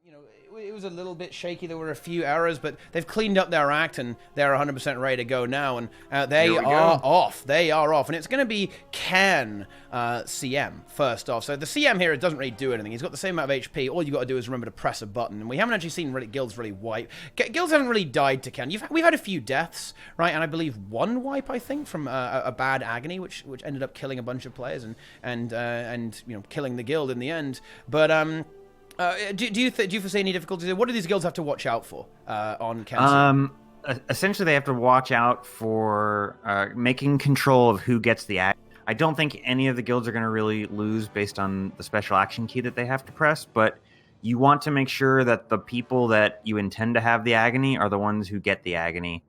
It was a little bit shaky. There were a few errors, but they've cleaned up their act, and they're 100% ready to go now. And they are off. They are off. And it's going to be Ken CM first off. So the CM here, it doesn't really do anything. He's got the same amount of HP. All you got to do is remember to press a button. And we haven't actually seen guilds really wipe. Guilds haven't really died to Ken. We've had a few deaths, right? And I believe one wipe, I think, from a bad agony, which ended up killing a bunch of players and killing the guild in the end. But do you foresee any difficulties? What do these guilds have to watch out for on Kenzie? Essentially, they have to watch out for making control of who gets the act. I don't think any of the guilds are going to really lose based on the special action key that they have to press, but you want to make sure that the people that you intend to have the agony are the ones who get the agony.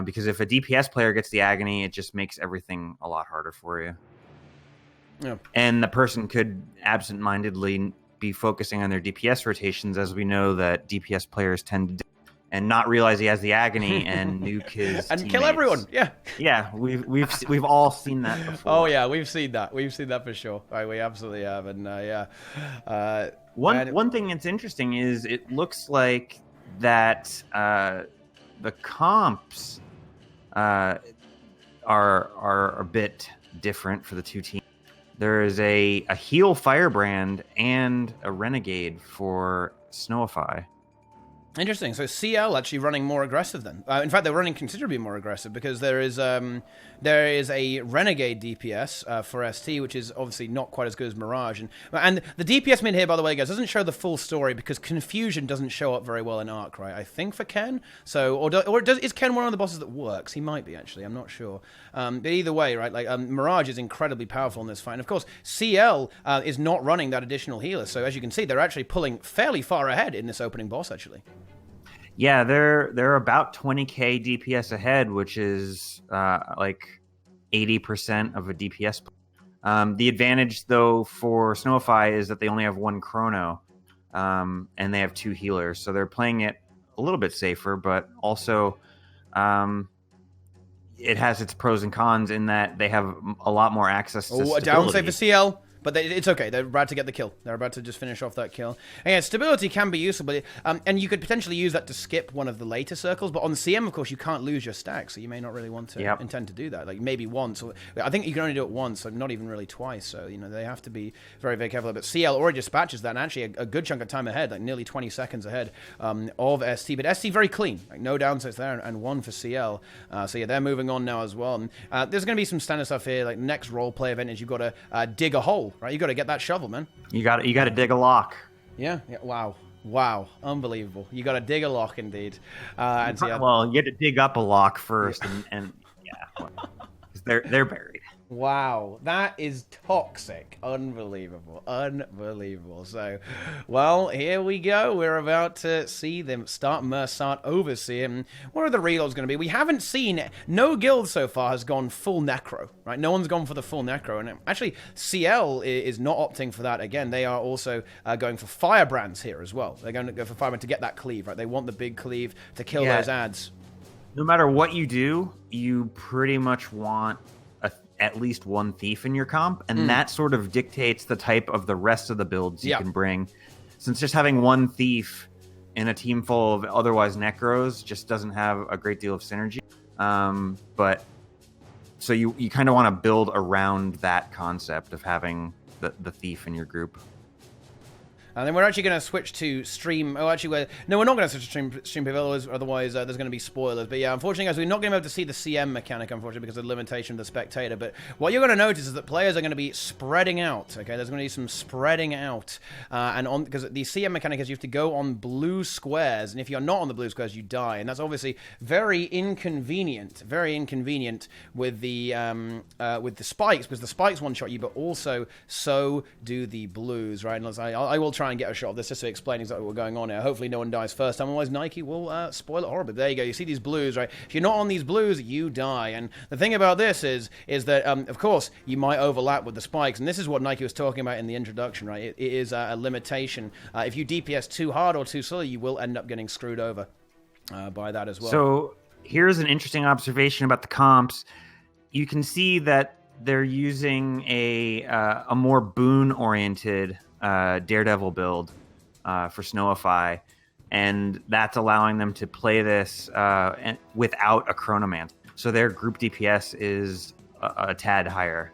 Because if a DPS player gets the agony, it just makes everything a lot harder for you. Yeah. And the person could absentmindedly be focusing on their DPS rotations, as we know that DPS players tend to do, and not realize he has the agony and nuke his and teammates. Kill everyone. Yeah. We've all seen that before. Oh yeah, we've seen that for sure. Right, we absolutely have. And one thing that's interesting is it looks like that the comps are a bit different for the two teams. There is a heal firebrand and a renegade for Snowify. Interesting. So CL actually running more aggressive then. In fact, they're running considerably more aggressive because there is a renegade DPS for ST, which is obviously not quite as good as Mirage. And the DPS mid here, by the way, guys, doesn't show the full story because Confusion doesn't show up very well in Arc, right? I think for Ken. So is Ken one of the bosses that works? He might be actually. I'm not sure. But either way, right? Like Mirage is incredibly powerful in this fight. And of course, CL is not running that additional healer. So as you can see, they're actually pulling fairly far ahead in this opening boss, actually. Yeah, they're about 20k DPS ahead, which is like 80% of a DPS. The advantage, though, for Snowify is that they only have one chrono, and they have two healers, so they're playing it a little bit safer. But also, it has its pros and cons in that they have a lot more access to stability. A downside for CL. But it's okay. They're about to get the kill. They're about to just finish off that kill. And yeah, stability can be useful, but and you could potentially use that to skip one of the later circles. But on CM, of course, you can't lose your stack, so you may not really want to intend to do that. Like maybe once. Or, I think you can only do it once, so not even really twice. So they have to be very, very careful. But CL already dispatches that, and actually a good chunk of time ahead, like nearly 20 seconds ahead of ST. But ST very clean, like no downsides there, and one for CL. So yeah, they're moving on now as well. And, there's going to be some standard stuff here. Like next role play event is you've got to dig a hole. Right, you got to get that shovel, man. You got to dig a lock. Yeah. Wow, unbelievable. You got to dig a lock, indeed. Well, you have to dig up a lock first, and yeah, they're buried. Wow, that is toxic. Unbelievable. So, well, here we go. We're about to see them start overseeing. What are the reloads going to be? We haven't seen, no guild so far has gone full necro, right? No one's gone for the full necro. And actually, CL is not opting for that. Again, they are also going for firebrands here as well. They're going to go for firebrand to get that cleave, right? They want the big cleave to kill those ads. No matter what you do, you pretty much want at least one thief in your comp, and that sort of dictates the type of the rest of the builds you can bring. Since just having one thief in a team full of otherwise necros just doesn't have a great deal of synergy. But so you kind of want to build around that concept of having the thief in your group. And then we're actually going to switch to stream. Oh, actually, we're not going to switch to stream PvP, otherwise there's going to be spoilers. But yeah, unfortunately, guys, we're not going to be able to see the CM mechanic, unfortunately, because of the limitation of the spectator. But what you're going to notice is that players are going to be spreading out. Okay, there's going to be some spreading out, because the CM mechanic is you have to go on blue squares, and if you're not on the blue squares, you die, and that's obviously very inconvenient. Very inconvenient with the spikes, because the spikes one shot you, but also so do the blues, right? And I will try and get a shot of this just to explain exactly what's going on here. Hopefully no one dies first time, otherwise Nike will spoil it horribly. There you go, you see these blues, right? If you're not on these blues, you die. And the thing about this is that, of course, you might overlap with the spikes, and this is what Nike was talking about in the introduction, right? It is a limitation. If you DPS too hard or too slowly, you will end up getting screwed over by that as well. So here's an interesting observation about the comps. You can see that they're using a more boon-oriented Daredevil build, for Snowify, and that's allowing them to play this without a Chronomancer. So their group DPS is a tad higher.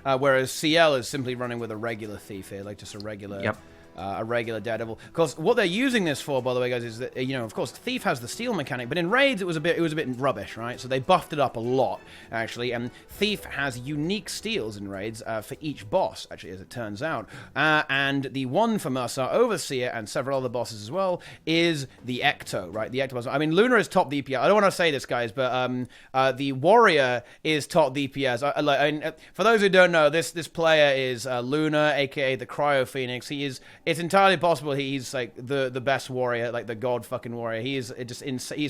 Whereas CL is simply running with a regular thief here, like just a regular... Yep. A regular Daredevil. Of course, what they're using this for, by the way, guys, is that, of course, Thief has the steal mechanic, but in raids it was a bit rubbish, right? So they buffed it up a lot, actually. And Thief has unique steals in raids for each boss, actually, as it turns out. And the one for Mercer, Overseer, and several other bosses as well is the Ecto, right? The Ecto boss. I mean, Luna is top DPS. I don't want to say this, guys, but the Warrior is top DPS. For those who don't know, this player is Luna, aka the Cryo Phoenix. It's entirely possible he's like the best warrior, like the god fucking warrior. He's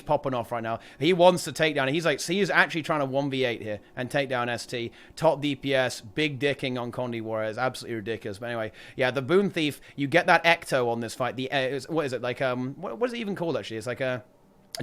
popping off right now. He wants to take down. He is actually trying to 1v8 here and take down ST. Top DPS, big dicking on Condi warriors, absolutely ridiculous. But anyway, yeah, the Boon Thief. You get that Ecto on this fight. What is it like? What is it even called actually? It's like a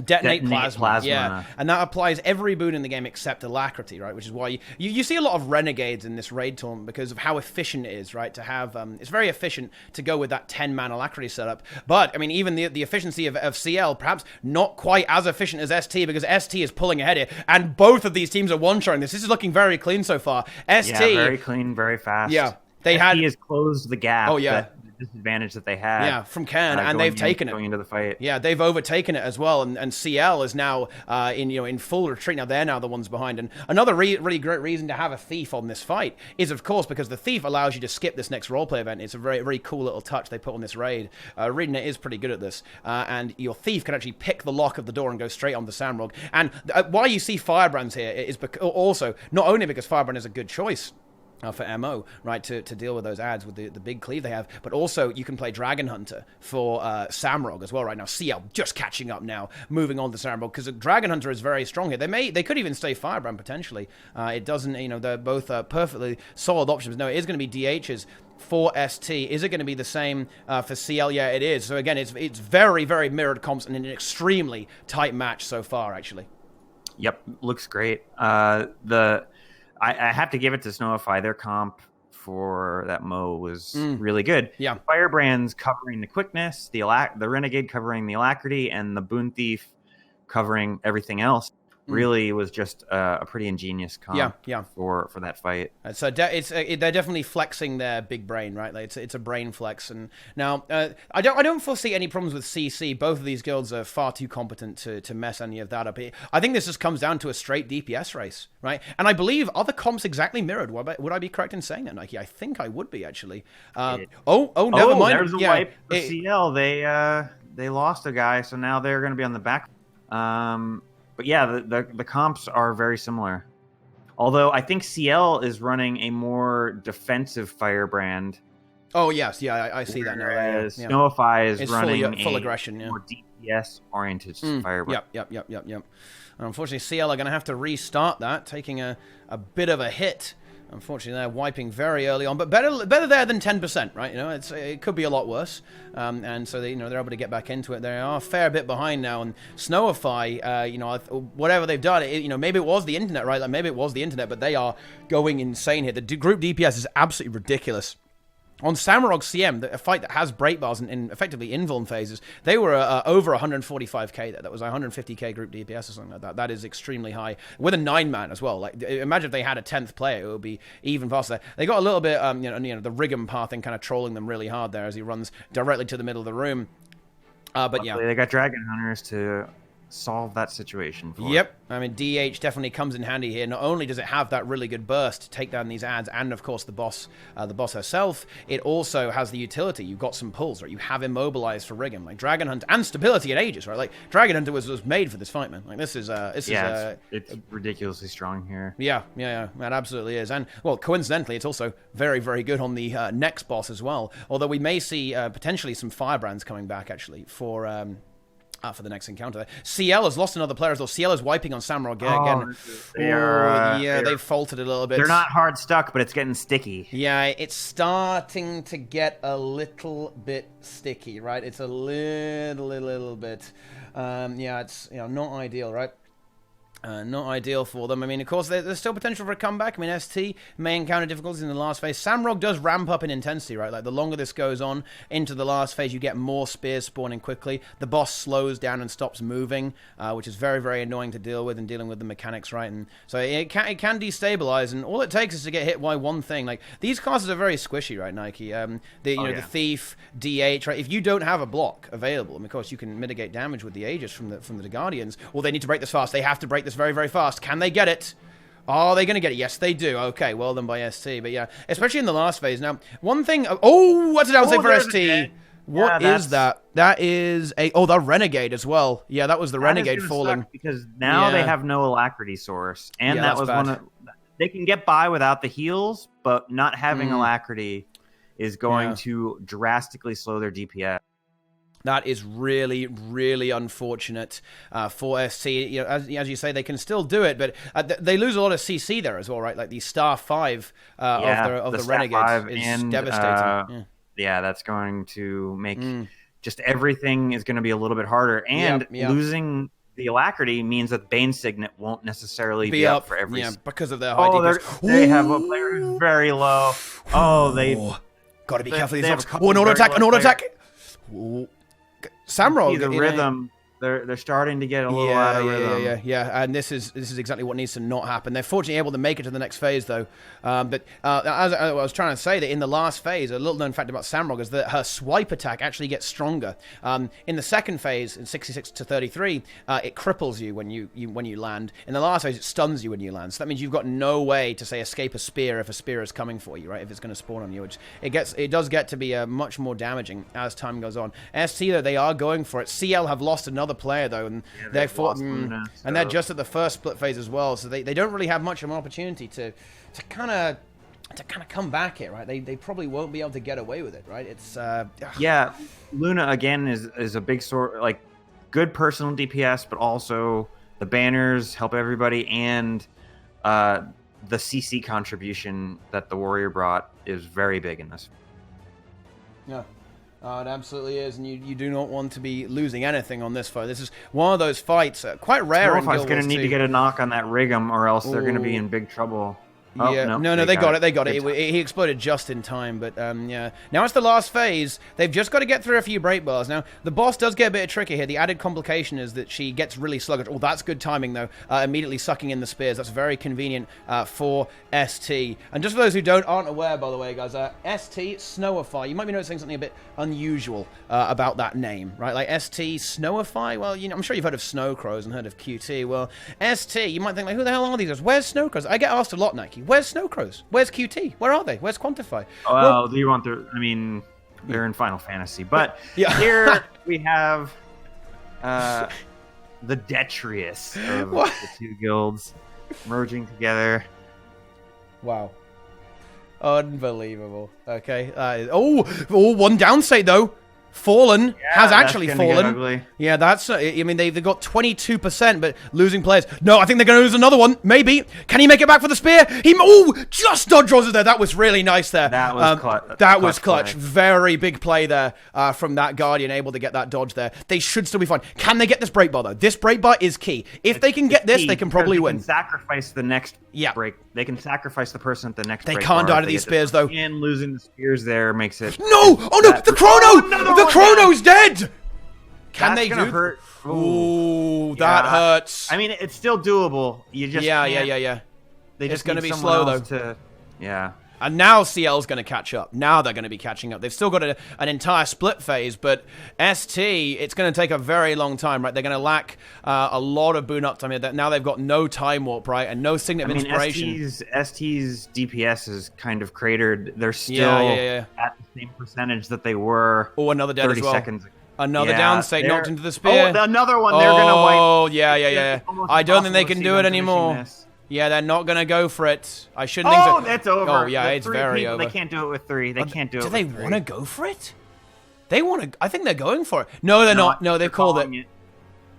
Detonate plasma. Yeah, and that applies every boon in the game except Alacrity, right? Which is why you see a lot of Renegades in this raid tournament because of how efficient it is, right? To have it's very efficient to go with that 10-man Alacrity setup. But I mean, even the efficiency of CL perhaps not quite as efficient as ST because ST is pulling ahead here, and both of these teams are one-shotting this. This is looking very clean so far. ST, very clean, very fast. Yeah, ST has closed the gap. Oh yeah. Disadvantage that they had from Cairn, and they've taken it going into the fight. Yeah, they've overtaken it as well, and CL is now in full retreat. Now they're the ones behind, and another really great reason to have a Thief on this fight is of course because the Thief allows you to skip this next roleplay event. It's a very cool little touch they put on this raid. ArenaNet is pretty good at this, and your Thief can actually pick the lock of the door and go straight on the Samarog. And why you see Firebrands here is also not only because Firebrand is a good choice for MO, right, to deal with those ads with the big cleave they have, but also you can play Dragon Hunter for Samarog as well right now. CL just catching up now, moving on to Samarog, because Dragon Hunter is very strong here. They could even stay Firebrand potentially. It doesn't, they're both perfectly solid options. No, it is going to be DHs for ST. Is it going to be the same for CL? Yeah, it is. So again, it's very, very mirrored comps and an extremely tight match so far, actually. Yep, looks great. I have to give it to Snowify. Their comp for that Mo was really good. Yeah. Firebrand's covering the quickness, the Renegade covering the Alacrity, and the Boon Thief covering everything else. Really was just a pretty ingenious comp for that fight. So they're definitely flexing their big brain, right? Like it's a brain flex. And now I don't foresee any problems with CC. Both of these guilds are far too competent to mess any of that up. I think this just comes down to a straight DPS race, right? And I believe other comps exactly mirrored. Would I be correct in saying that, Nike? I think I would be actually. Never mind. There's a wipe for CL. They lost a guy, so now they're going to be on the back. But yeah, the comps are very similar. Although I think CL is running a more defensive Firebrand. Oh yes, yeah, I see that now. Snowify is running full aggression, more DPS oriented Firebrand. Yep. Unfortunately, CL are going to have to restart that, taking a bit of a hit. Unfortunately, they're wiping very early on, but better there than 10%, right? It could be a lot worse, and so they're able to get back into it. They are a fair bit behind now, and Snowify, whatever they've done, maybe it was the internet, right? Like maybe it was the internet, but they are going insane here. The group DPS is absolutely ridiculous. On Samarog CM, a fight that has break bars and effectively invuln phases, they were over 145k there. That was 150k group DPS or something like that. That is extremely high. With a 9-man as well. Like, imagine if they had a 10th player, it would be even faster. They got a little bit, the Rigum pathing kind of trolling them really hard there as he runs directly to the middle of the room. But yeah. They got Dragon Hunters to solve that situation for Yep. I mean, DH definitely comes in handy here. Not only does it have that really good burst to take down these ads and, of course, the boss herself, it also has the utility. You've got some pulls, right? You have immobilized for Rigum, like Dragon Hunt and stability at Aegis, right? Like, Dragon Hunter was made for this fight, man. Like, it's ridiculously strong here. Yeah, it absolutely is. And, well, coincidentally, it's also very, very good on the next boss as well. Although we may see potentially some Firebrands coming back, actually, for the next encounter. CL has lost another player as well. CL is wiping on Samarog again. They've faltered a little bit. They're not hard stuck, but it's getting sticky. Yeah, it's starting to get a little bit sticky, right? It's a little bit. It's not ideal, right? Not ideal for them. I mean, of course, there's still potential for a comeback. I mean, ST may encounter difficulties in the last phase. Samarog does ramp up in intensity, right? Like, the longer this goes on into the last phase, you get more spears spawning quickly. The boss slows down and stops moving, which is very, very annoying to deal with and dealing with the mechanics, right? And so it can destabilize, and all it takes is to get hit by one thing. Like, these classes are very squishy, right, Nike? The Thief, DH, right? If you don't have a block available, and of course, you can mitigate damage with the Aegis from the Guardians, or they need to break this fast. They have to break this very, very fast. Can they get it? Are they going to get it? Yes, they do. Okay, well done by ST. But yeah, especially in the last phase. Now, one thing... Oh, what's it downside for ST? What is that? That is a... Oh, the Renegade as well. Yeah, that was the Renegade falling. Because now they have no Alacrity source. And that was one of... They can get by without the heals, but not having Alacrity is going to drastically slow their DPS. That is really, really unfortunate for SC. You know, as you say, they can still do it, but they lose a lot of CC there as well, right? Like the Star 5 of the Renegades is devastating. Yeah, that's going to make just everything is going to be a little bit harder. And losing the Alacrity means that Bane Signet won't necessarily be up for every... Yeah, because of their high DPS. They have a player who's very low. Got to be careful. An auto-attack. Ooh. Samarog, the rhythm. They're starting to get a little out of rhythm. Yeah. And this is exactly what needs to not happen. They're fortunately able to make it to the next phase, though. But as I was trying to say, that in the last phase, a little known fact about Samarog is that her swipe attack actually gets stronger. In the second phase, in 66 to 33, it cripples you when you land. In the last phase, it stuns you when you land. So that means you've got no way to, say, escape a spear if a spear is coming for you, right? If it's going to spawn on you, it does get to be much more damaging as time goes on. ST, though, they are going for it. CL have lost another player, though, and they're and they're just at the first split phase as well, so they don't really have much of an opportunity to kind of come back here, right? They probably won't be able to get away with it, right? It's Luna again is a big like good personal DPS, but also the banners help everybody, and the CC contribution that the warrior brought is very big in this. Yeah. It absolutely is, and you do not want to be losing anything on this fight. This is one of those fights, quite rare in Guild Wars 2. Snowify's going to need to get a knock on that Rig'em, or else they're going to be in big trouble. No, they got it. He exploded just in time, but yeah. Now it's the last phase. They've just got to get through a few break bars. Now, the boss does get a bit tricky here. The added complication is that she gets really sluggish. Oh, that's good timing, though. Immediately sucking in the spears. That's very convenient for ST. And just for those who aren't aware, by the way, guys, ST Snowify, you might be noticing something a bit unusual about that name, right? Like ST Snowify? Well, I'm sure you've heard of Snow Crows and heard of QT. Well, ST, you might think, like, who the hell are these guys? Where's Snow Crows? I get asked a lot, Nike. Where's Snow Crows? Where's QT? Where are they? Where's Quantify? Well, do you want the... I mean, they're in Final Fantasy. But here we have the detritus of the two guilds merging together. Wow. Unbelievable. Okay. One downside, though. Fallen has actually fallen. Yeah, that's. I mean, they've got 22%, but losing players. No, I think they're going to lose another one. Maybe. Can he make it back for the spear? Just dodge rolls it there. That was really nice there. That was clutch. That was clutch. Very big play there from that Guardian, able to get that dodge there. They should still be fine. Can they get this break bar though? This break bar is key. If they can get this, they can probably win. They can sacrifice the next break. They can sacrifice the person at the next. They break can't bar die to these spears though. And losing the spears there makes it. No! Oh no! The chrono! The chrono's dead! Can they do? Hurt. Ooh, that hurts. I mean, it's still doable. You just They just going to be slow though. And now CL's going to catch up. Now they're going to be catching up. They've still got an entire split phase, but ST, it's going to take a very long time, right? They're going to lack a lot of boon uptime here. Now they've got no time warp, right? And no signet of inspiration. ST's DPS is kind of cratered. They're still at the same percentage that they were. Oh, another dead 30 as well. seconds ago. Another downstate knocked into the spear. Oh, another one. They're going to wipe. Oh, yeah. I don't think they can do it anymore. Yeah, they're not going to go for it. I shouldn't think so. Oh, that's over. Oh, yeah, it's very over. They can't do it with 3. They can't do it with 3. Do they want to go for it? They want to... I think they're going for it. No, they're not. No, they've called it.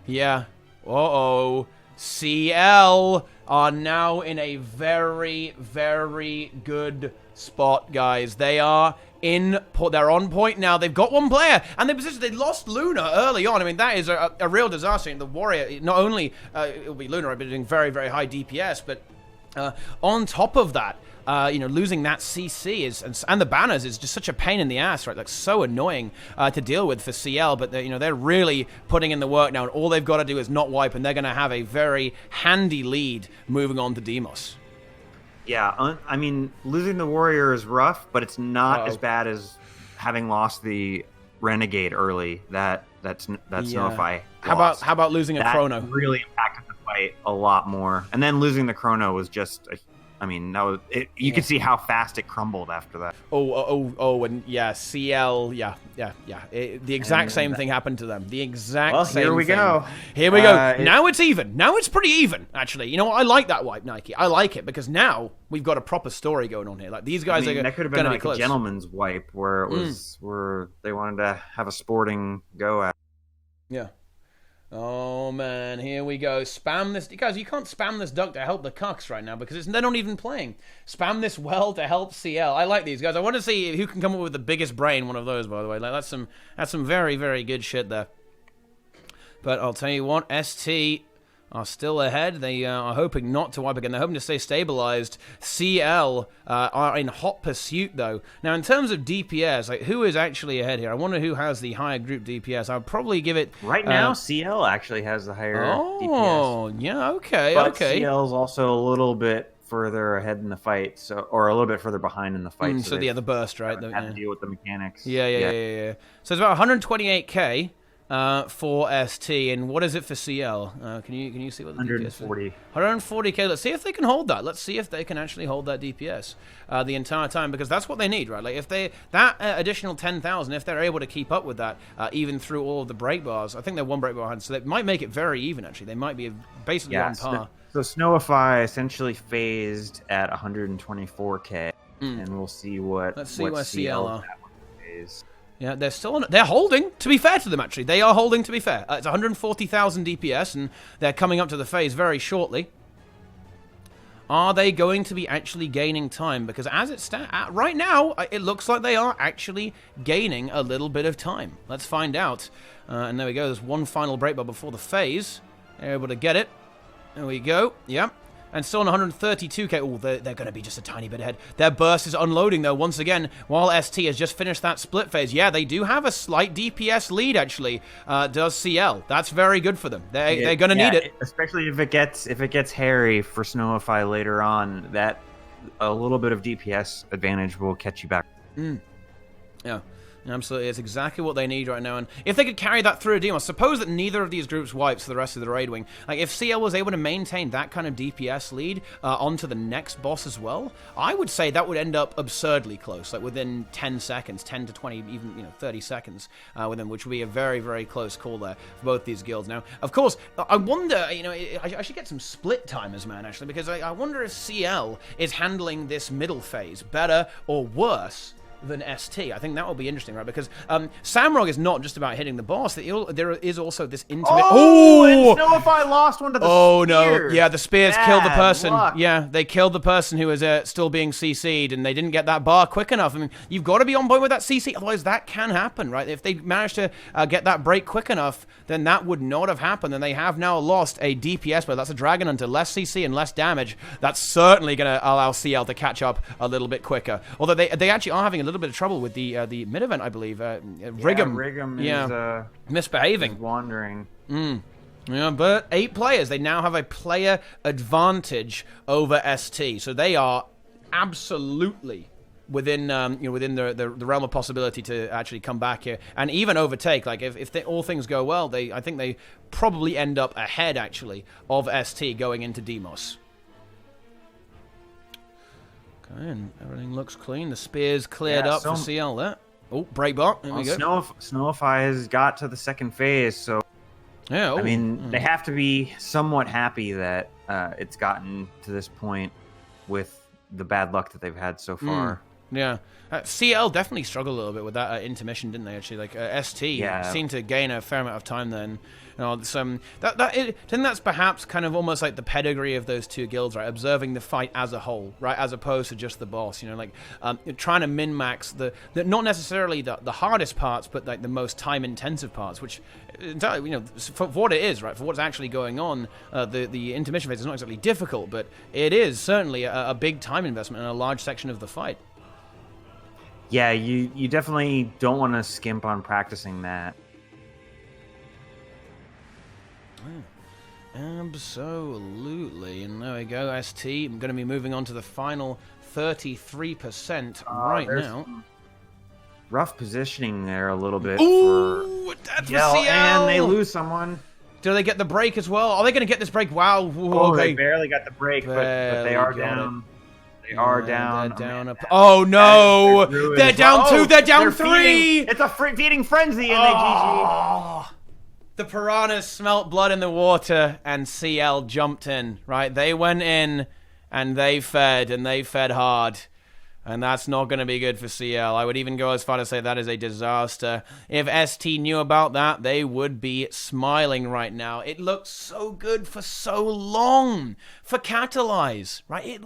Yeah. Uh-oh. CL are now in a very, very good spot, guys. They are they're on point now. They've got one player, and they lost Luna early on. I mean, that is a real disaster. And the Warrior, not only it'll be Luna, but doing very, very high DPS, but on top of that, losing that CC and the banners is just such a pain in the ass, right? Like, so annoying to deal with for CL, but they're really putting in the work now, and all they've got to do is not wipe, and they're going to have a very handy lead moving on to Deimos. Yeah, I mean, losing the Warrior is rough, but it's not as bad as having lost the Renegade early. That's Snowify. How about losing a Chrono? That really impacted the fight a lot more. And then losing the Chrono was just you could see how fast it crumbled after that. And yeah, CL, the exact same thing happened to them. The exact same thing. Here we go. Here we go. Now it's even. Now it's pretty even, actually. You know what? I like that wipe, Nike. I like it because now we've got a proper story going on here. Like, these guys are that could have been like a gentleman's wipe where it was where they wanted to have a sporting go at. Yeah. Oh, man, here we go. Spam this. Guys, you can't spam this duck to help the cucks right now because they're not even playing. Spam this well to help CL. I like these guys. I want to see who can come up with the biggest brain, one of those, by the way. Like, that's some very, very good shit there. But I'll tell you what, ST are still ahead. They are hoping not to wipe again. They're hoping to stay stabilized. CL are in hot pursuit, though. Now, in terms of DPS, like, who is actually ahead here? I wonder who has the higher group DPS. I'll probably give it... Right now, CL actually has the higher DPS. Oh, yeah, okay, but CL's also a little bit further ahead in the fight, or a little bit further behind in the fight. So the burst, right? Have to deal with the mechanics. Yeah. So it's about 128k. For ST, and what is it for CL? Can you see what the 140. DPS is? 140k. Let's see if they can hold that. Let's see if they can actually hold that DPS the entire time, because that's what they need, right? Like, if that additional 10,000, if they're able to keep up with that, even through all of the break bars, I think they're one break bar behind, so they might make it very even. Actually, they might be basically on par. So Snowify essentially phased at 124k, and we'll see what. Let's see where CL are. Phase. Yeah, they're still on. They're holding. To be fair to them, actually, they are holding. To be fair, it's 140,000 DPS, and they're coming up to the phase very shortly. Are they going to be actually gaining time? Because as it stands right now, it looks like they are actually gaining a little bit of time. Let's find out. And there we go. There's one final break bar before the phase. They're able to get it. There we go. Yep. And still on 132k. Oh, they're going to be just a tiny bit ahead. Their burst is unloading, though, once again, while ST has just finished that split phase. Yeah, they do have a slight DPS lead, actually, does CL. That's very good for them. They're going to need it. Especially if it gets hairy for Snowify later on, that a little bit of DPS advantage will catch you back. Yeah. Absolutely, it's exactly what they need right now, and if they could carry that through a Deimos, suppose that neither of these groups wipes for the rest of the raid wing. Like, if CL was able to maintain that kind of DPS lead onto the next boss as well, I would say that would end up absurdly close, like within 10 seconds, 10 to 20, even 30 seconds within, which would be a very, very close call there for both these guilds. Now, of course, I wonder, I should get some split timers, man, actually, because I wonder if CL is handling this middle phase better or worse than ST. I think that will be interesting, right? Because Samarog is not just about hitting the boss. There is also this intimate... Oh! And Snowify lost one to the spears. No. Yeah, the spears killed the person. Luck. Yeah, they killed the person who was still being CC'd, and they didn't get that bar quick enough. I mean, you've got to be on point with that CC, otherwise that can happen, right? If they manage to get that break quick enough, then that would not have happened, and they have now lost a DPS player. That's a Dragon Hunter, less CC and less damage. That's certainly going to allow CL to catch up a little bit quicker. Although they actually are having a little bit of trouble with the mid-event, I believe. Rigum is misbehaving. Wandering. Yeah, but 8 players. They now have a player advantage over ST. So they are absolutely within within the realm of possibility to actually come back here and even overtake. Like, if all things go well, I think they probably end up ahead, actually, of ST going into Deimos. And everything looks clean. The spear's cleared up for CL there. Oh, break bar. There we go. Snowify has got to the second phase, so yeah. I mean, they have to be somewhat happy that it's gotten to this point with the bad luck that they've had so far. Yeah. CL definitely struggled a little bit with that intermission, didn't they? Actually, like ST seemed to gain a fair amount of time then. You know, I think that's perhaps kind of almost like the pedigree of those two guilds, right? Observing the fight as a whole, right, as opposed to just the boss. You know, like trying to min-max the not necessarily the hardest parts, but like the most time-intensive parts, which entirely, you know, for what it is, right, for what's actually going on, the intermission phase is not exactly difficult, but it is certainly a big time investment and a large section of the fight. Yeah, you definitely don't want to skimp on practicing that. Absolutely. And there we go, ST. I'm going to be moving on to the final 33% right now. Rough positioning there a little bit. Ooh, that's for CL. And they lose someone. Do they get the break as well? Are they going to get this break? Wow. Ooh, okay. They barely got the break, but they are down. They are down. They're down. Oh, no. They're down 2. They're down 3. It's a feeding frenzy, and they GG. The piranhas smelt blood in the water, and CL jumped in, right? They went in, and they fed hard. And that's not going to be good for CL. I would even go as far to say that is a disaster. If ST knew about that, they would be smiling right now. It looked so good for so long for Catalyze, right?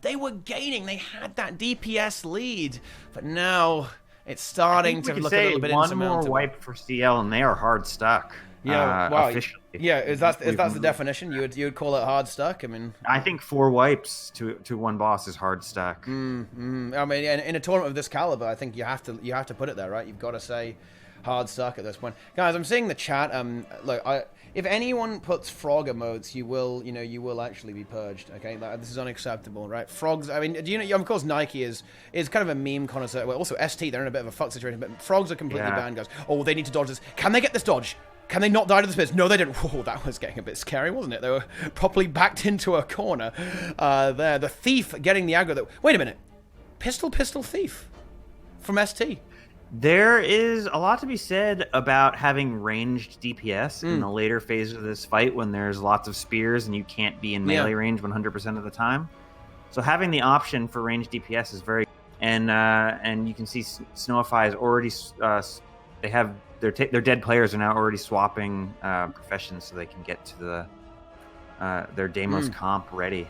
They were gaining. They had that DPS lead. But now it's starting to look a little bit insurmountable. One more wipe for CL, and they are hard stuck. Yeah, wow. Officially. Yeah, is that the definition? You would call it hard stuck? I mean, I think 4 wipes to one boss is hard stuck. I mean, in a tournament of this caliber, I think you have to put it there, right? You've got to say hard stuck at this point, guys. I'm seeing the chat. Look, if anyone puts frog emotes, you will actually be purged. Okay, this is unacceptable, right? Frogs. I mean, do you know? Of course, Nike is kind of a meme connoisseur. Well, also ST, they're in a bit of a fuck situation, but frogs are completely banned, guys. Oh, they need to dodge this. Can they get this dodge? Can they not die to the spirits? No, they didn't. Whoa, that was getting a bit scary, wasn't it? They were properly backed into a corner there. The thief getting the aggro. Wait a minute. Pistol thief from ST. There is a lot to be said about having ranged DPS in the later phase of this fight when there's lots of spears and you can't be in melee range 100% of the time. So having the option for ranged DPS is very... And you can see Snowify is already... they have... Their dead players are now already swapping professions so they can get to their Deimos comp ready.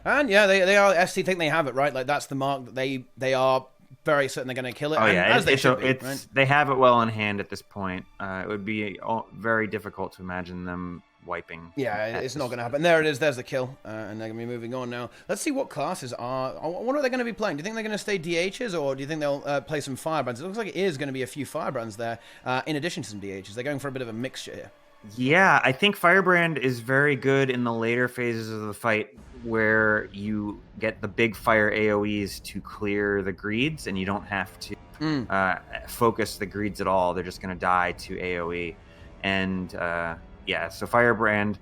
And yeah, they are. ST think they have it right. Like that's the mark that they are very certain they're going to kill it. Oh yeah, as they should be, right? They have it well in hand at this point. It would be very difficult to imagine them wiping. Yeah, it's not going to happen. There it is. There's the kill, and they're going to be moving on now. Let's see what classes are. What are they going to be playing? Do you think they're going to stay DHs, or do you think they'll play some Firebrands? It looks like it is going to be a few Firebrands there, in addition to some DHs. They're going for a bit of a mixture here. Yeah, I think Firebrand is very good in the later phases of the fight where you get the big fire AoEs to clear the greeds, and you don't have to focus the greeds at all. They're just going to die to AoE. And yeah, so Firebrand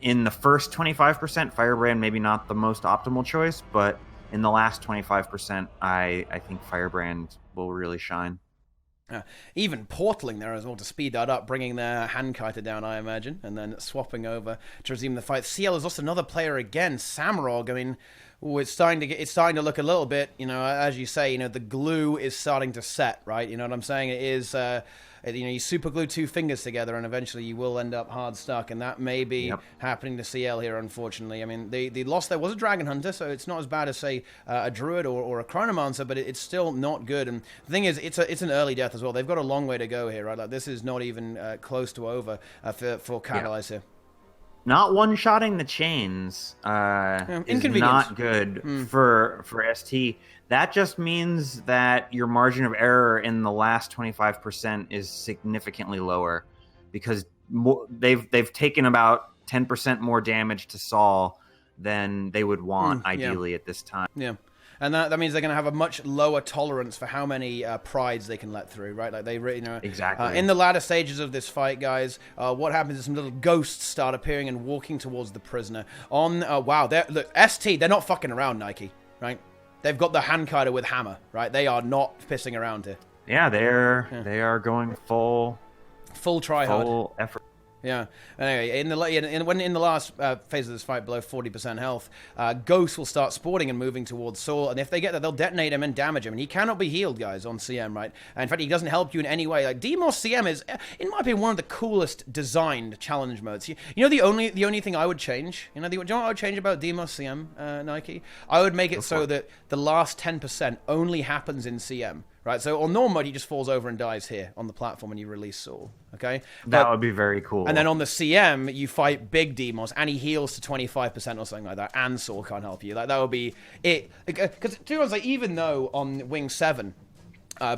in the first 25%, Firebrand maybe not the most optimal choice, but in the last 25%, I think Firebrand will really shine. Even portaling there as well to speed that up, bringing their handkiter down, I imagine, and then swapping over to resume the fight. CL has lost another player again, Samarog. I mean, it's starting to look a little bit, as you say, the glue is starting to set, right? You know what I'm saying? It is, you super glue 2 fingers together, and eventually you will end up hard stuck, and that may be happening to CL here, unfortunately. I mean, the loss there was a Dragon Hunter, so it's not as bad as, say, a Druid or a Chronomancer, but it's still not good. And the thing is, it's an early death as well. They've got a long way to go here, right? Like, this is not even close to over for Catalyze here. Not one-shotting the chains is not good for ST. That just means that your margin of error in the last 25% is significantly lower because they've taken about 10% more damage to Saul than they would want ideally at this time. Yeah. And that means they're going to have a much lower tolerance for how many prides they can let through, right? Like they really, exactly. In the latter stages of this fight, guys, what happens is some little ghosts start appearing and walking towards the prisoner. Wow, look, ST, they're not fucking around, Nike, right? They've got the handkiter with hammer, right? They are not pissing around here. Yeah, they are going full try hard. Full effort. Yeah. Anyway, in the last phase of this fight, below 40% health, Ghost will start sporting and moving towards Saul, and if they get there, they'll detonate him and damage him, and he cannot be healed, guys, on CM, right? And in fact, he doesn't help you in any way. Like, Deimos CM is, in my opinion, one of the coolest designed challenge modes. You know the only thing I would change? You know what I would change about Deimos CM, Nike? I would make it so that the last 10% only happens in CM. Right, so on normal mode, he just falls over and dies here on the platform when you release Saul, okay? That would be very cool. And then on the CM, you fight Big Deimos, and he heals to 25% or something like that, and Saul can't help you. Like, that would be it. Because, to be honest, like, even though on Wing 7,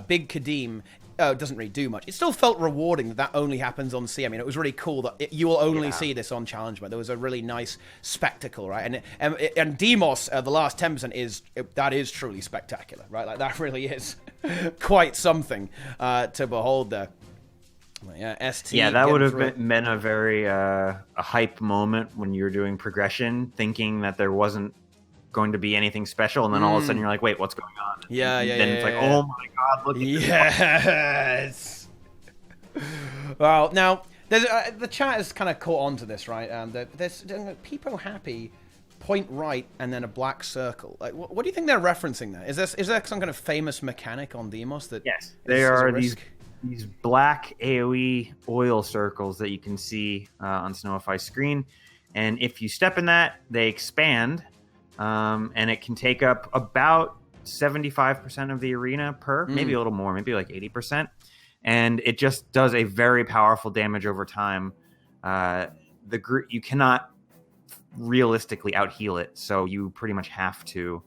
Big Kadeem doesn't really do much, it still felt rewarding that only happens on CM. I mean, it was really cool that you will only see this on Challenge Mode. There was a really nice spectacle, right? And Deimos, the last 10% is truly spectacular, right? Like, that really is quite something to behold there. Yeah, ST. Yeah, that would have been a very a hype moment when you were doing progression, thinking that there wasn't going to be anything special, and then all of a sudden you're like, wait, what's going on? Then it's like, oh my god, look at this. Yes. Well, now there's the chat has kind of caught on to this, right? There's Peepo Happy, point right, and then a black circle. Like, what do you think they're referencing there? Is there some kind of famous mechanic on Deimos that? Yes, there are these black AOE oil circles that you can see on Snowify's screen, and if you step in that, they expand. And it can take up about 75% of the arena maybe a little more, maybe like 80%. And it just does a very powerful damage over time. You cannot realistically out-heal it, so you pretty much have to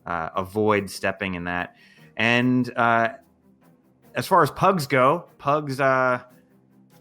avoid stepping in that. And as far as pugs go,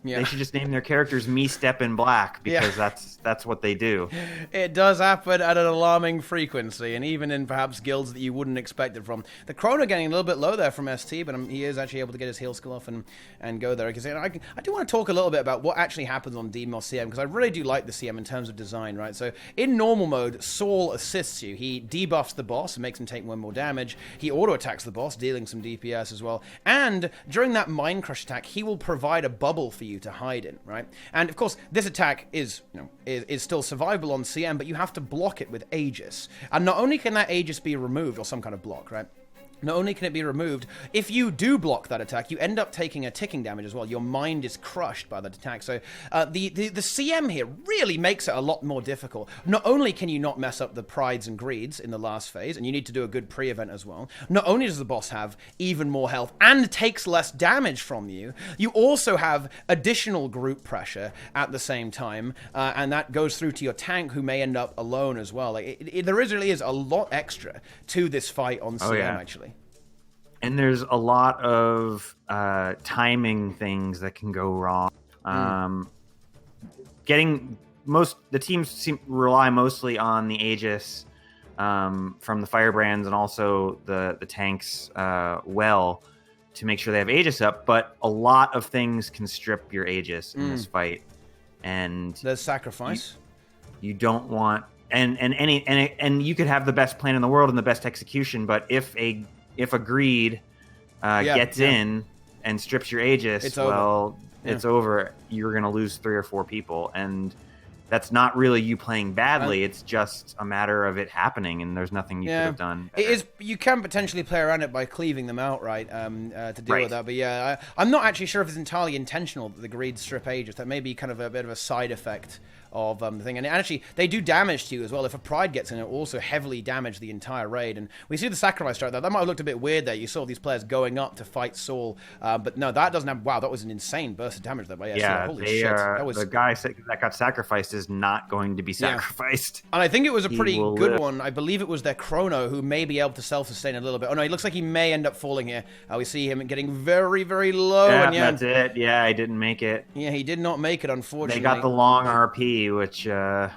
they should just name their characters Me Step in Black, because that's what they do. It does happen at an alarming frequency, and even in perhaps guilds that you wouldn't expect it from. The Chrono getting a little bit low there from ST, but he is actually able to get his heal skill off and go there. Because I do want to talk a little bit about what actually happens on Deimos CM, because I really do like the CM in terms of design, right? So in normal mode, Saul assists you. He debuffs the boss and makes him take one more damage. He auto-attacks the boss, dealing some DPS as well. And during that Mind Crush attack, he will provide a bubble for you to hide in, right? And of course, this attack is still survivable on CM, but you have to block it with Aegis. And not only can that Aegis be removed, or some kind of block, right? Not only can it be removed, if you do block that attack, you end up taking a ticking damage as well. Your mind is crushed by that attack. So the CM here really makes it a lot more difficult. Not only can you not mess up the prides and greeds in the last phase, and you need to do a good pre-event as well, not only does the boss have even more health and takes less damage from you, you also have additional group pressure at the same time, and that goes through to your tank, who may end up alone as well. Like, there really is a lot extra to this fight on CM, actually. And there's a lot of timing things that can go wrong. The teams rely mostly on the Aegis from the Firebrands and also the tanks to make sure they have Aegis up. But a lot of things can strip your Aegis in this fight, and there's sacrifice. You don't want and you could have the best plan in the world and the best execution, but if a greed gets in and strips your Aegis, it's over. You're going to lose 3 or 4 people, and that's not really you playing badly. It's just a matter of it happening, and there's nothing you could have done better. It is. You can potentially play around it by cleaving them out, right, to deal with that. But I'm not actually sure if it's entirely intentional that the greed strip Aegis. That may be kind of a bit of a side effect of the thing. And actually, they do damage to you as well. If a Pride gets in, it will also heavily damage the entire raid. And we see the Sacrifice strike there. That might have looked a bit weird there. You saw these players going up to fight Saul. But no, that doesn't have... Wow, that was an insane burst of damage there. But holy shit. That was... The guy that got sacrificed is not going to be sacrificed. And I think it was a pretty good one. I believe it was their Chrono who may be able to self-sustain a little bit. Oh no, he looks like he may end up falling here. We see him getting very, very low. That's it. Yeah, he didn't make it. Yeah, he did not make it, unfortunately. They got the long RP, which... the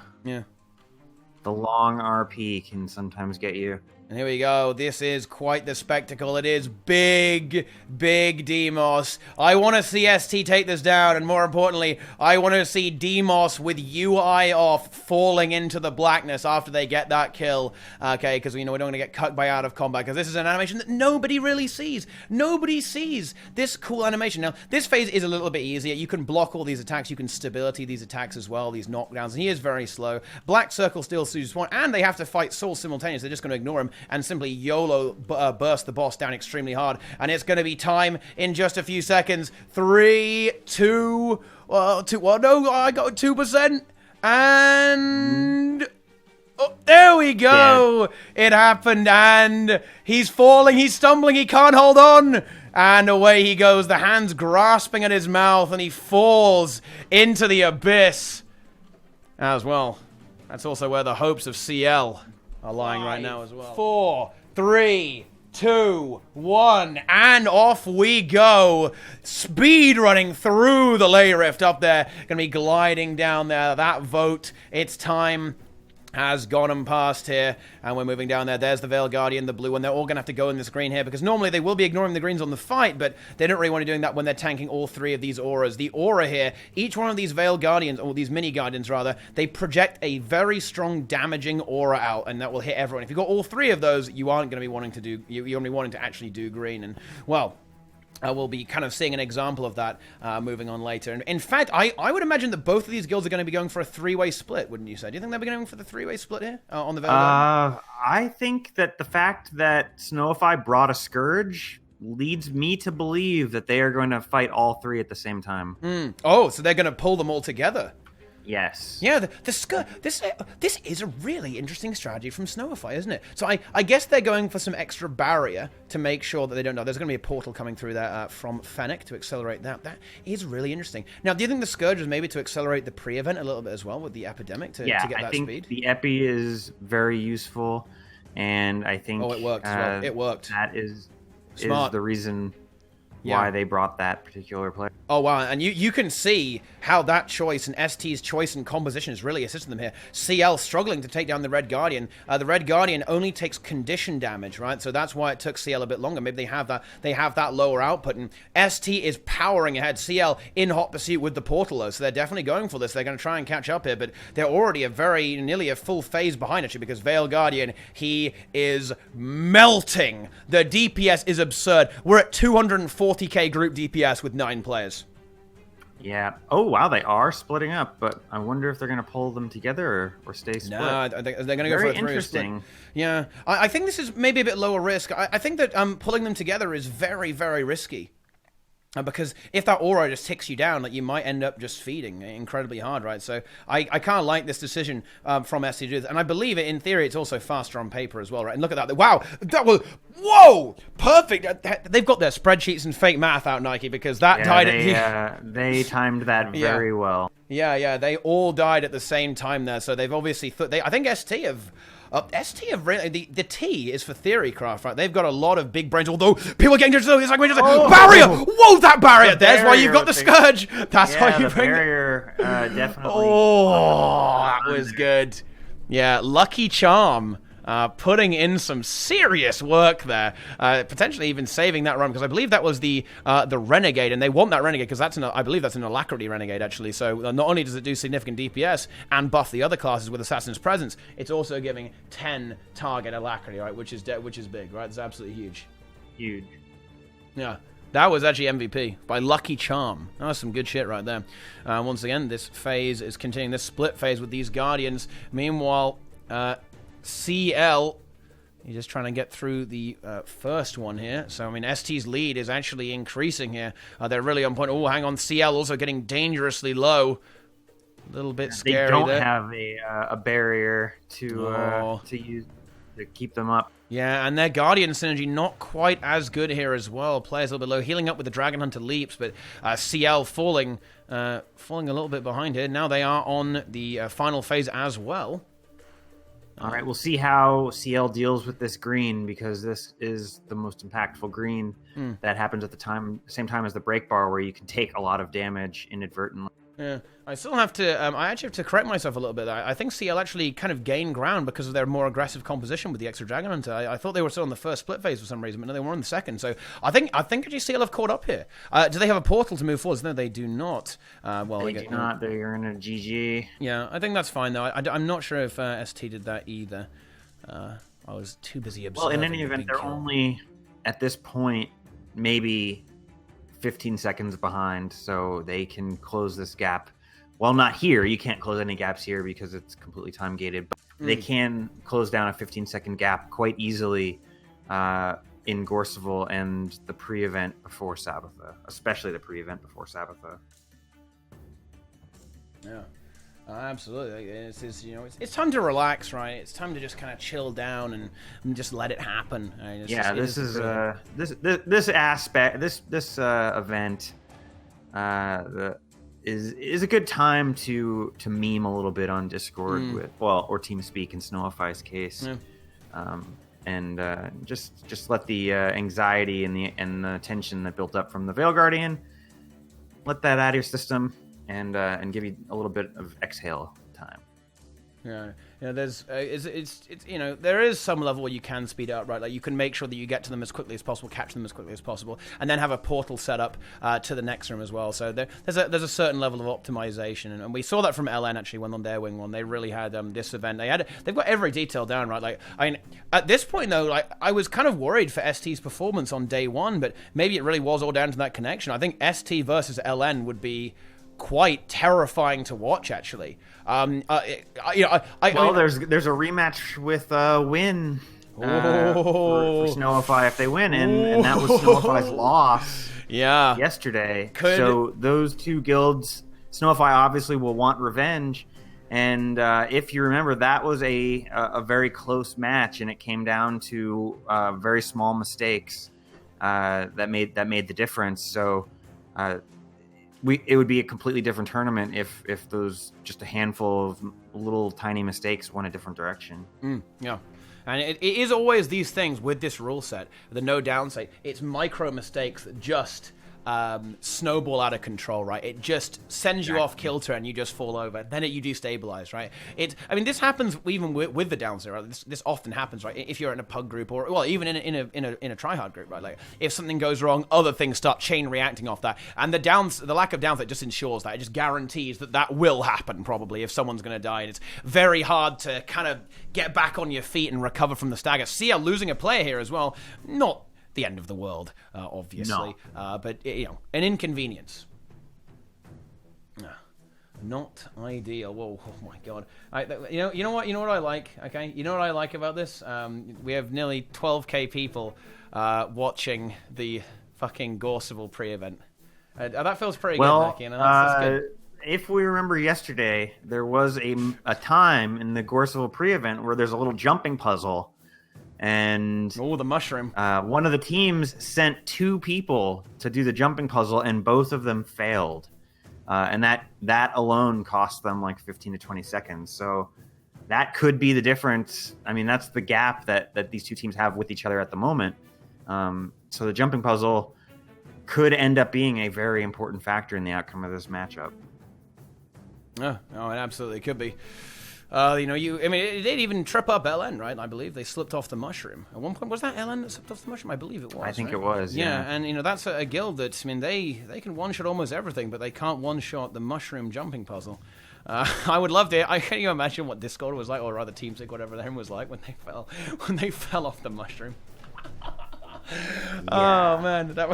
long RP can sometimes get you. And here we go. This is quite the spectacle. It is big, big Deimos. I want to see ST take this down, and more importantly, I want to see Deimos with UI off falling into the blackness after they get that kill. Okay, because we know we don't want to get cut by out of combat, because this is an animation that nobody really sees. Nobody sees this cool animation. Now, this phase is a little bit easier. You can block all these attacks. You can stability these attacks as well, these knockdowns, and he is very slow. Black Circle still sues one, and they have to fight Soul simultaneously. They're just going to ignore him and simply YOLO burst the boss down extremely hard. And it's going to be time in just a few seconds. 3, 2, no, I got 2%. And oh, there we go. Yeah. It happened, and he's falling, he's stumbling, he can't hold on. And away he goes, the hands grasping at his mouth, and he falls into the abyss. As well, that's also where the hopes of CL are lying right now as well. 4, 3, 2, 1, and off we go. Speed running through the lay rift up there. Gonna be gliding down there. That vote, its time has gone and passed here, and we're moving down there. There's the Vale Guardian, the blue one. They're all going to have to go in this green here, because normally they will be ignoring the greens on the fight, but they don't really want to be doing that when they're tanking all 3 of these auras. The aura here, each one of these Vale Guardians, or these mini Guardians rather, they project a very strong damaging aura out, and that will hit everyone. If you've got all 3 of those, you aren't going to be wanting to do, you're going to be wanting to actually do green, and, well, we'll be kind of seeing an example of that moving on later. And in fact, I would imagine that both of these guilds are going to be going for a 3-way split, wouldn't you say? Do you think they'll be going for the 3-way split here on the Vale? I think that the fact that Snowify brought a Scourge leads me to believe that they are going to fight all 3 at the same time. Oh, so they're going to pull them all together. Yes. Yeah, this is a really interesting strategy from Snowify, isn't it? So I guess they're going for some extra barrier to make sure that they don't know. There's going to be a portal coming through there from Fennec to accelerate that. That is really interesting. Now, do you think the Scourge is maybe to accelerate the pre-event a little bit as well with the Epidemic to get that speed? Yeah, I think the Epi is very useful, and I think... Oh, it worked as well. It worked. That is Smart. The reason why they brought that particular player. Oh, wow. And you can see how that choice and ST's choice and composition is really assisting them here. CL struggling to take down the Red Guardian. The Red Guardian only takes condition damage, right? So that's why it took CL a bit longer. Maybe they have that lower output. And ST is powering ahead. CL in hot pursuit with the portal, though. So they're definitely going for this. They're going to try and catch up here. But they're already nearly a full phase behind, actually, because Vale Guardian, he is melting. The DPS is absurd. We're at 240k group DPS with 9 players. Yeah. Oh, wow, they are splitting up, but I wonder if they're going to pull them together or stay split. No, I think they're going to go for a 3 interesting. Split. Yeah. I think this is maybe a bit lower risk. I think that pulling them together is very, very risky. Because if that aura just ticks you down, like, you might end up just feeding incredibly hard, right? So I kind of like this decision from SCG. And I believe it, in theory, it's also faster on paper as well, right? And look at that. Wow! That was... Whoa! Perfect! They've got their spreadsheets and fake math out, Nike, because that died at... They timed that very well. Yeah, they all died at the same time there. So they've obviously... I think ST have really... The T is for Theorycraft, right? They've got a lot of big brains, although people are getting just... It's like we're just... barrier! Whoa, that barrier! There's why you've got the Scourge! That's why you bring... the barrier, definitely... Oh, that was good. Yeah, Lucky Charm. Putting in some serious work there, potentially even saving that run, because I believe that was the Renegade, and they want that Renegade because I believe that's an Alacrity Renegade, actually. So not only does it do significant DPS and buff the other classes with Assassin's Presence, it's also giving 10 target Alacrity, right? Which is big, right? It's absolutely huge. Huge. Yeah. That was actually MVP by Lucky Charm. That was some good shit right there. Once again, this phase is continuing, this split phase with these Guardians. Meanwhile, CL, he's just trying to get through the first one here. So, I mean, ST's lead is actually increasing here. They're really on point. Oh, hang on. CL also getting dangerously low. A little bit scary. They don't have a barrier to use to keep them up. Yeah, and their Guardian synergy not quite as good here as well. Players a little bit low, healing up with the Dragon Hunter leaps, but CL falling a little bit behind here. Now they are on the final phase as well. All right, we'll see how CL deals with this green, because this is the most impactful green that happens at the same time as the break bar, where you can take a lot of damage inadvertently. Yeah, I still have to. I actually have to correct myself a little bit. I think CL actually kind of gained ground because of their more aggressive composition with the extra Dragon Hunter. I thought they were still on the first split phase for some reason, but no, they were on the second. So I think actually CL have caught up here. Do they have a portal to move forwards? No, they do not. They do not. They're in a GG. Yeah, I think that's fine though. I'm not sure if ST did that either. I was too busy observing. Well, in any event, they're only at this point maybe 15 seconds behind, so they can close this gap. Well, not here. You can't close any gaps here because it's completely time gated. But they can close down a 15-second gap quite easily in Gorseval and the pre-event before Sabetha, especially the pre-event before Sabetha. Yeah. Absolutely, it's time to relax, right? It's time to just kind of chill down and just let it happen. This event is a good time to meme a little bit on Discord with or TeamSpeak in Snowify's case, and just let the anxiety and the tension that built up from the Vale Guardian, let that out of your system. And give you a little bit of exhale time. Yeah, there's there is some level where you can speed up, right? Like you can make sure that you get to them as quickly as possible, capture them as quickly as possible, and then have a portal set up to the next room as well. So there's a certain level of optimization, and we saw that from LN actually when on their wing one. They really had this event. They've got every detail down, right? Like at this point though, like I was kind of worried for ST's performance on day one, but maybe it really was all down to that connection. I think ST versus LN would be quite terrifying to watch, actually. There's a rematch with Win for Snowify if they win, and that was Snowify's loss. Yeah, yesterday. So those two guilds, Snowify obviously will want revenge, and if you remember, that was a very close match, and it came down to very small mistakes that made the difference. So. It would be a completely different tournament if those just a handful of little tiny mistakes went a different direction. Yeah. And it is always these things with this rule set, the no downside. It's micro mistakes that just snowball out of control, right? It just sends you off kilter and you just fall over. Then you destabilize, right? This happens even with the downside, right? This often happens, right? If you're in a pug group or even in a tryhard group, right? Like if something goes wrong, other things start chain reacting off that, and the lack of downside just ensures that. It just guarantees that will happen probably if someone's going to die, and it's very hard to kind of get back on your feet and recover from the stagger. CL losing a player here as well, not the end of the world, obviously, but an inconvenience. Not ideal. Whoa, oh my god! You know what I like. Okay, you know what I like about this? We have nearly 12k people watching the fucking Gorseval pre-event. That feels pretty good. That's good. If we remember yesterday, there was a time in the Gorseval pre-event where there's a little jumping puzzle. And the mushroom. One of the teams sent two people to do the jumping puzzle, and both of them failed. And that alone cost them like 15 to 20 seconds. So that could be the difference. I mean, that's the gap that these two teams have with each other at the moment. So the jumping puzzle could end up being a very important factor in the outcome of this matchup. Oh, it absolutely could be. It did even trip up LN, right? I believe they slipped off the mushroom. At one point, was that LN that slipped off the mushroom? I believe it was. I think right? it was, yeah. And, that's a guild that, they can one-shot almost everything, but they can't one-shot the mushroom jumping puzzle. I would love to. Can you imagine what Discord was like, or rather TeamSpeak, whatever their name was like, when they fell off the mushroom? Yeah. Oh man, that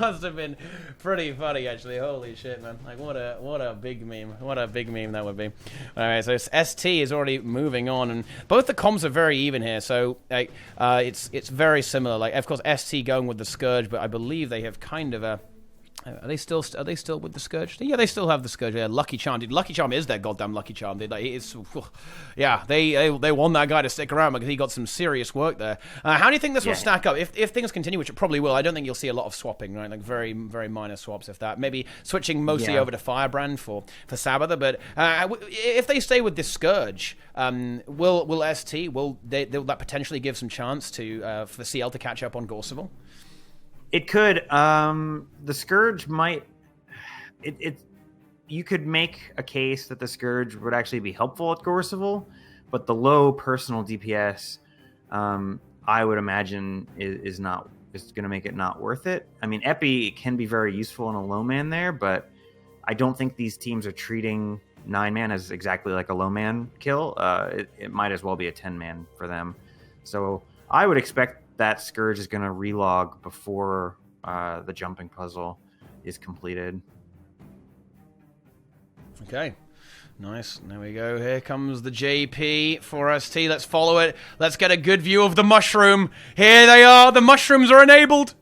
must have been pretty funny actually. Holy shit, man! Like what a big meme. What a big meme that would be. All right, so ST is already moving on, and both the comms are very even here. So it's very similar. Like of course ST going with the Scourge, but I believe they have kind of a. Are they still with the Scourge? Yeah, they still have the Scourge. Yeah, Lucky Charm. Dude, Lucky Charm is their goddamn Lucky Charm. Dude. They want that guy to stick around because he got some serious work there. How do you think this will stack up? If things continue, which it probably will, I don't think you'll see a lot of swapping, right? Like very, very minor swaps, if that. Maybe switching mostly over to Firebrand for Sabetha. But if they stay with this Scourge, will that potentially give some chance to for CL to catch up on Gorseval? It could. The Scourge might. you could make a case that the Scourge would actually be helpful at Gorseval, but the low personal DPS, I would imagine is going to make it not worth it. I mean, Epi can be very useful in a low man there, but I don't think these teams are treating 9-man as exactly like a low man kill. It might as well be a 10-man for them. So I would expect that Scourge is going to relog before the jumping puzzle is completed. Okay. Nice. There we go. Here comes the JP for ST. Let's follow it. Let's get a good view of the mushroom. Here they are. The mushrooms are enabled.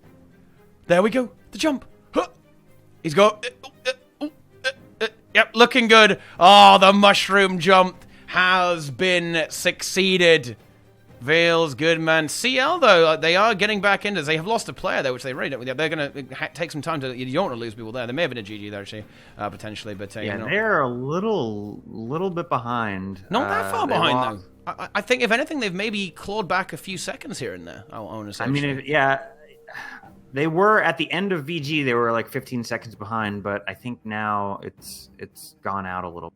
There we go. The jump. Huh. He's got... Yep, looking good. Oh, the mushroom jump has been succeeded. Vale's good, man. CL, though, they are getting back into this. They have lost a player, though, which they really don't. They're going to take some time to... You don't want to lose people there. There may have been a GG there, actually, potentially. But yeah, they're a little bit behind. Not that far behind, though. I think, if anything, they've maybe clawed back a few seconds here and there. I want to say. I mean, yeah, they were at the end of VG. They were like 15 seconds behind, but I think now it's gone out a little.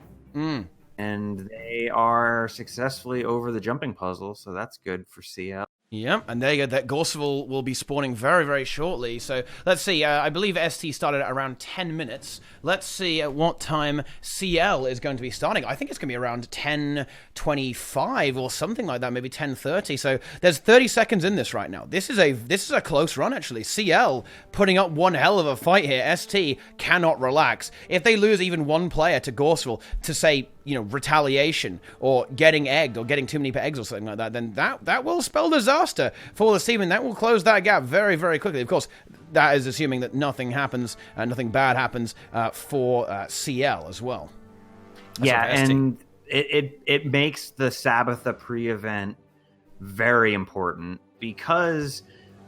And they are successfully over the jumping puzzle, so that's good for CL. Yep, and there you go. That Gorseval will be spawning very, very shortly. So let's see. I believe ST started at around 10 minutes. Let's see at what time CL is going to be starting. I think it's going to be around 10:25 or something like that, maybe 10:30. So there's 30 seconds in this right now. This is a close run, actually. CL putting up one hell of a fight here. ST cannot relax. If they lose even one player to Gorseval to say, retaliation or getting egged or getting too many eggs or something like that, then that will spell disaster for the team, and that will close that gap very, very quickly. Of course, that is assuming that nothing happens, nothing bad happens for CL as well. Yeah, and it makes the Sabetha pre-event very important because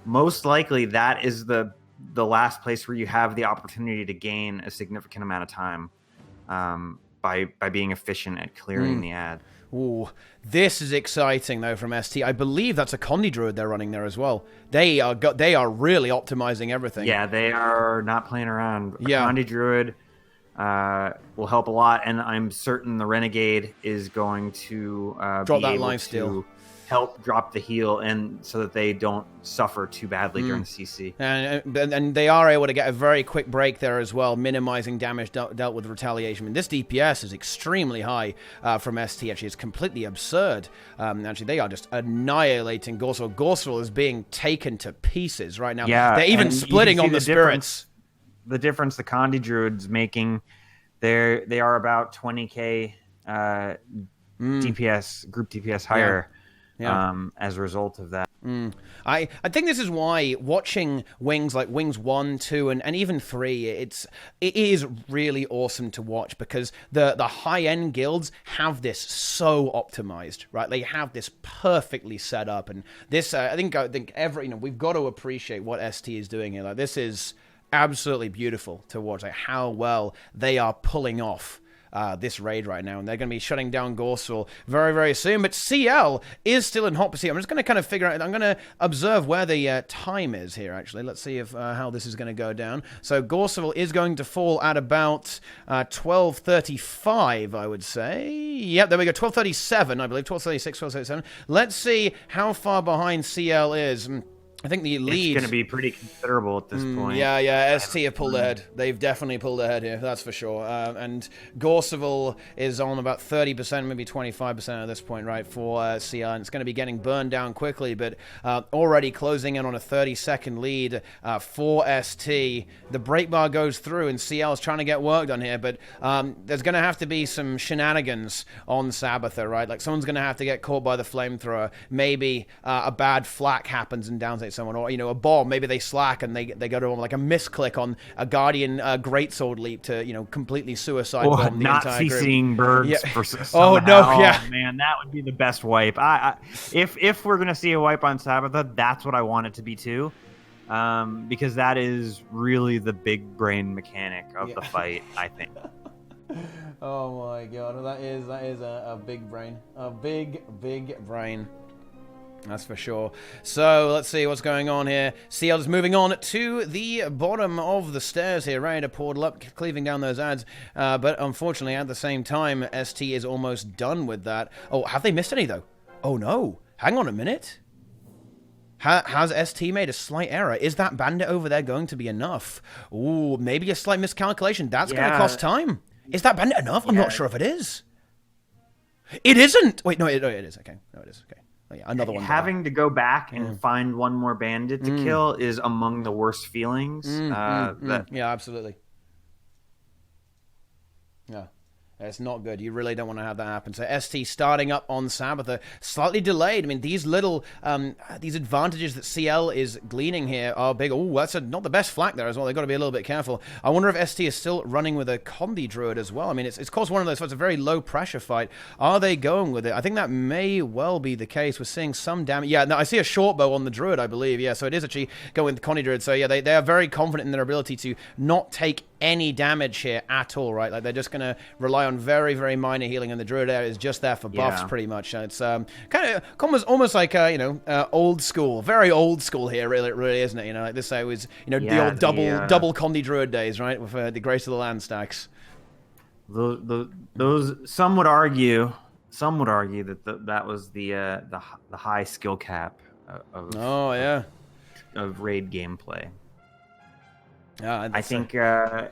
most likely that is the last place where you have the opportunity to gain a significant amount of time. By being efficient at clearing the ad. Ooh, this is exciting though from ST. I believe that's a Condi Druid they're running there as well. They are really optimizing everything. Yeah, they are not playing around. Yeah. Condi Druid will help a lot, and I'm certain the Renegade is going to drop be that able life to steal. Help drop the heal, and so that they don't suffer too badly during the CC. And they are able to get a very quick break there as well, minimizing damage dealt with retaliation. I mean, this DPS is extremely high from ST. Actually, it's completely absurd. Actually, they are just annihilating Gorseval. Gorseval is being taken to pieces right now. Yeah, they're even splitting on the spirits. The difference the Condi Druid's making, they are about 20k DPS, group DPS higher. Yeah. As a result of that. I think this is why watching Wings like Wings 1, 2, and even 3, it is really awesome to watch because the high-end guilds have this so optimized, right? They have this perfectly set up, and this I think we've got to appreciate what ST is doing here. Like, this is absolutely beautiful to watch, like how well they are pulling off this raid right now, and they're going to be shutting down Gorseval very, very soon. But CL is still in hot pursuit. I'm just going to kind of figure out, I'm going to observe where the time is here, actually. Let's see if how this is going to go down. So Gorseval is going to fall at about 12:35, I would say. Yep, there we go, 12:37, I believe, 12:36, 12:37. Let's see how far behind CL is. I think the lead... It's going to be pretty considerable at this point. Yeah, ST have pulled ahead. They've definitely pulled ahead here, that's for sure. And Gorseval is on about 30%, maybe 25% at this point, right, for CL. And it's going to be getting burned down quickly, but already closing in on a 30-second lead for ST. The break bar goes through, and CL is trying to get work done here, but there's going to have to be some shenanigans on Sabetha, right? Like, someone's going to have to get caught by the flamethrower. Maybe a bad flak happens and downs someone, or a bomb, maybe they slack and they go to like a misclick on a Guardian greatsword leap to completely suicide bomb the entire group. Not CCing birds for oh no, yeah, man, that would be the best wipe. If we're gonna see a wipe on Sabetha, that's what I want it to be too, because that is really the big brain mechanic of the fight, I think. Oh my god, that is a big brain, a big brain. That's for sure. So let's see what's going on here. CL is moving on to the bottom of the stairs here, ready to portal up, cleaving down those ads. But unfortunately, at the same time, ST is almost done with that. Oh, have they missed any, though? Oh, no. Hang on a minute. Has ST made a slight error? Is that bandit over there going to be enough? Ooh, maybe a slight miscalculation. That's going to cost time. Is that bandit enough? I'm not sure if it is. It isn't! Wait, no, it is. Okay. No, it is. Okay. Oh, yeah, another one. Having to go back and find one more bandit to kill is among the worst feelings. Yeah, absolutely. Yeah. It's not good. You really don't want to have that happen. So ST starting up on Sabetha, slightly delayed. I mean, these little, these advantages that CL is gleaning here are big. Oh, that's not the best flak there as well. They've got to be a little bit careful. I wonder if ST is still running with a Condi Druid as well. I mean, it's caused one of those fights, a very low pressure fight. Are they going with it? I think that may well be the case. We're seeing some damage. Yeah, no, I see a short bow on the Druid, I believe. Yeah, so it is actually going with Condi Druid. So yeah, they are very confident in their ability to not take any damage here at all, right? Like, they're just going to rely on very, very minor healing, and the Druid area is just there for buffs, pretty much. It's kind of almost like, old school, very old school here, really, isn't it? You know, like this was, the old double Condi Druid days, right? With the Grace of the Land stacks. Those some would argue that that was the high skill cap of raid gameplay. Yeah, I think there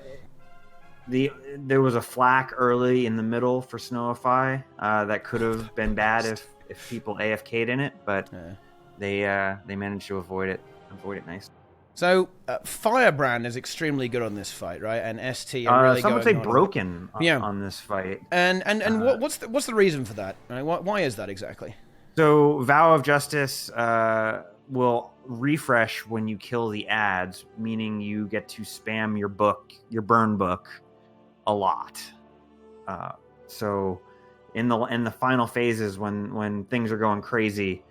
was a flak early in the middle for Snowify that could have been bad if people AFK'd in it, but they managed to avoid it nicely. So Firebrand is extremely good on this fight, right? And ST are really some would say broken on this fight. And what's the reason for that? Right? Why is that exactly? So Vow of Justice will refresh when you kill the ads, meaning you get to spam your burn book a lot. So in the final phases, when things are going crazy,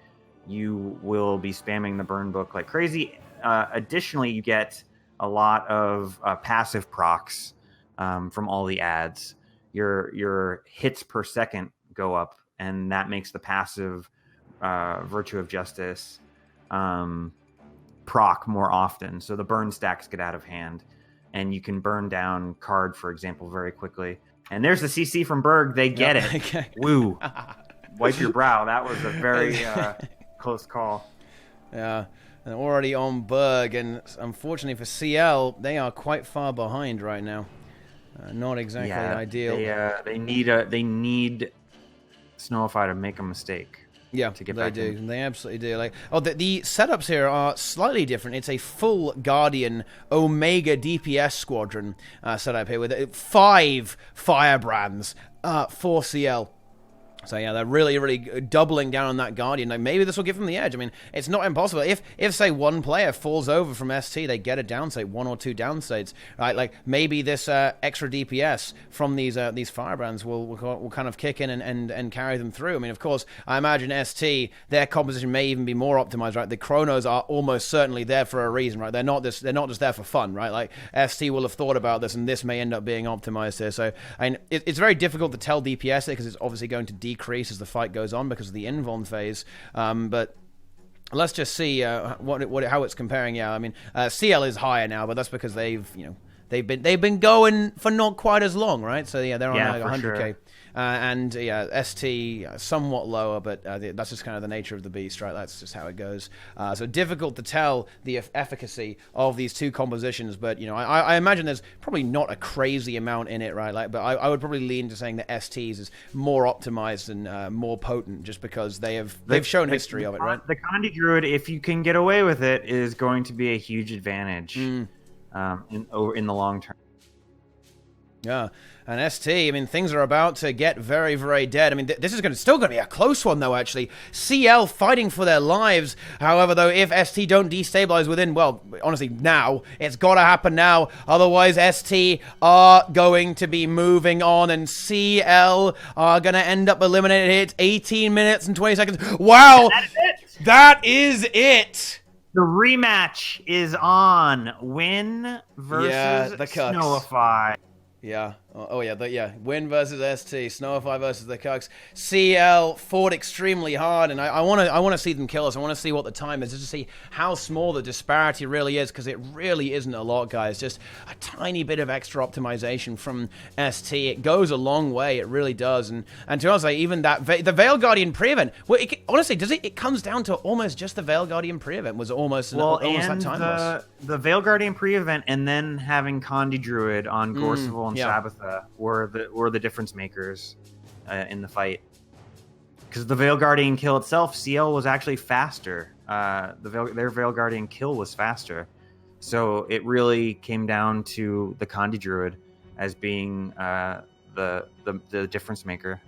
you will be spamming the burn book like crazy. Additionally, you get a lot of passive procs from all the ads. Your hits per second go up, and that makes the passive Virtue of Justice proc more often, so the burn stacks get out of hand, and you can burn down card, for example, very quickly. And there's the CC from Berg. They get it. Okay. Woo! Wipe your brow. That was a very close call. Yeah, and already on Berg, and unfortunately for CL, they are quite far behind right now. Not exactly ideal. They need Snowify to make a mistake. Yeah, they do. They absolutely do. Like, the setups here are slightly different. It's a full Guardian Omega DPS squadron setup here with 5 Firebrands for CL. So yeah, they're really, really doubling down on that Guardian. Like, maybe this will give them the edge. I mean, it's not impossible. If say one player falls over from ST, they get a downstate, 1 or 2 downstates, right? Like, maybe this extra DPS from these Firebrands will kind of kick in and carry them through. I mean, of course, I imagine ST, their composition may even be more optimized, right? The Chronos are almost certainly there for a reason, right? They're not just there for fun, right? Like, ST will have thought about this, and this may end up being optimized here. So, I mean, it's very difficult to tell DPS because it's obviously going to decrease as the fight goes on because of the invuln phase, but let's just see how it's comparing. Yeah, I mean, CL is higher now, but that's because they've been going for not quite as long, right? So yeah, they're on like 100k. Sure. And ST somewhat lower, but that's just kind of the nature of the beast, right? That's just how it goes. So difficult to tell the efficacy of these two compositions, but I imagine there's probably not a crazy amount in it, right? Like, but I would probably lean to saying that ST's is more optimized and more potent, just because they've shown history of it, right? The Condi Druid, if you can get away with it, is going to be a huge advantage in the long term. Yeah, and ST, I mean, things are about to get very, very dead. I mean, this is still going to be a close one, though, actually. CL fighting for their lives. However, though, if ST don't destabilize within, well, honestly, now, it's got to happen now. Otherwise, ST are going to be moving on, and CL are going to end up eliminated here. It's 18 minutes and 20 seconds. Wow! That is it! The rematch is on. Win versus Snowify. Yeah, Oh yeah, Win versus ST, Snowify versus the Cucks. CL fought extremely hard, and I want to see them kill us. I want to see what the time is, just to see how small the disparity really is, because it really isn't a lot, guys. Just a tiny bit of extra optimization from ST. It goes a long way. It really does. And to be honest, even that the Vale Guardian pre-event. Well, honestly, does it? It comes down to almost just the Vale Guardian pre-event was almost that timeless. The Vale Guardian pre-event, and then having Condi Druid on Gorseval and Sabetha were the difference makers in the fight. Because the Vale Guardian kill itself, CL was actually faster. Their Vale Guardian kill was faster. So it really came down to the Condi Druid as being the difference maker.